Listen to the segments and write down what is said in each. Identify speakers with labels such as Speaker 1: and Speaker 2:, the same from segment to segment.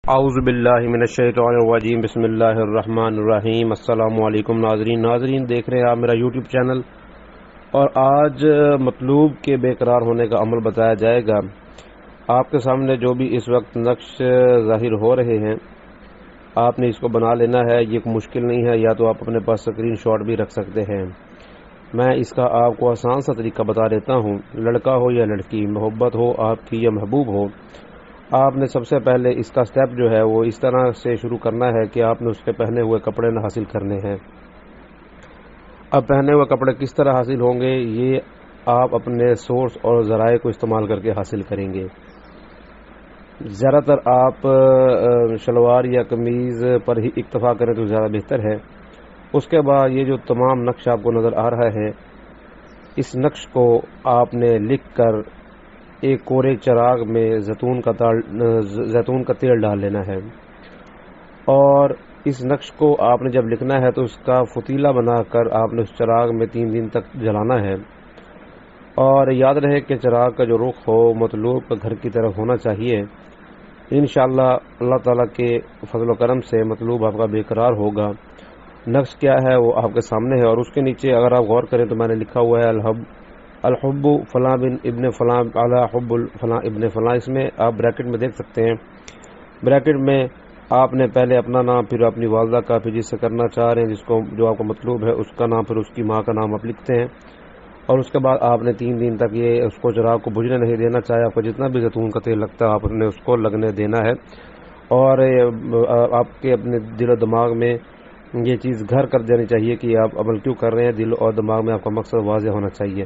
Speaker 1: اعوذ باللہ من الشیطان الرجیم، بسم اللہ الرحمن الرحیم۔ السلام علیکم ناظرین دیکھ رہے ہیں آپ میرا یوٹیوب چینل، اور آج مطلوب کے بے قرار ہونے کا عمل بتایا جائے گا۔ آپ کے سامنے جو بھی اس وقت نقش ظاہر ہو رہے ہیں، آپ نے اس کو بنا لینا ہے۔ یہ مشکل نہیں ہے، یا تو آپ اپنے پاس اسکرین شاٹ بھی رکھ سکتے ہیں۔ میں اس کا آپ کو آسان سا طریقہ بتا دیتا ہوں۔ لڑکا ہو یا لڑکی، محبت ہو آپ کی یا محبوب ہو، آپ نے سب سے پہلے اس کا سٹیپ جو ہے وہ اس طرح سے شروع کرنا ہے کہ آپ نے اس کے پہنے ہوئے کپڑے نہ حاصل کرنے ہیں۔ اب پہنے ہوئے کپڑے کس طرح حاصل ہوں گے، یہ آپ اپنے سورس اور ذرائع کو استعمال کر کے حاصل کریں گے۔ زیادہ تر آپ شلوار یا قمیض پر ہی اکتفا کریں تو زیادہ بہتر ہے۔ اس کے بعد یہ جو تمام نقش آپ کو نظر آ رہا ہے، اس نقش کو آپ نے لکھ کر ایک کورے چراغ میں زیتون کا تیل ڈال لینا ہے، اور اس نقش کو آپ نے جب لکھنا ہے تو اس کا فتیلہ بنا کر آپ نے اس چراغ میں 3 دن تک جلانا ہے۔ اور یاد رہے کہ چراغ کا جو رخ ہو مطلوب گھر کی طرف ہونا چاہیے۔ انشاءاللہ اللہ تعالیٰ کے فضل و کرم سے مطلوب آپ کا بے قرار ہوگا۔ نقش کیا ہے وہ آپ کے سامنے ہے، اور اس کے نیچے اگر آپ غور کریں تو میں نے لکھا ہوا ہے الحب فلاں بن ابن فلاں علی حب فلاں ابن فلاں۔ اس میں آپ بریکٹ میں دیکھ سکتے ہیں، بریکٹ میں آپ نے پہلے اپنا نام، پھر اپنی والدہ کا، پھر جس سے کرنا چاہ رہے ہیں جو آپ کو مطلوب ہے اس کا نام، پھر اس کی ماں کا نام آپ لکھتے ہیں۔ اور اس کے بعد آپ نے 3 دن تک یہ اس کو چراغ کو بجھنے نہیں دینا، چاہے آپ کو جتنا بھی زیتون کا تیل لگتا ہے آپ نے اس کو لگنے دینا ہے۔ اور آپ کے اپنے دل و دماغ میں یہ چیز گھر کر دینی چاہیے کہ آپ عمل کیوں کر رہے ہیں۔ دل اور دماغ میں آپ کا مقصد واضح ہونا چاہیے۔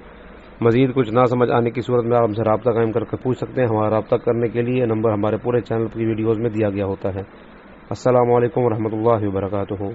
Speaker 1: مزید کچھ نہ سمجھ آنے کی صورت میں آپ ہم سے رابطہ قائم کر کے پوچھ سکتے ہیں۔ ہمارا رابطہ کرنے کے لیے نمبر ہمارے پورے چینل کی ویڈیوز میں دیا گیا ہوتا ہے۔ السلام علیکم ورحمۃ اللہ وبرکاتہ۔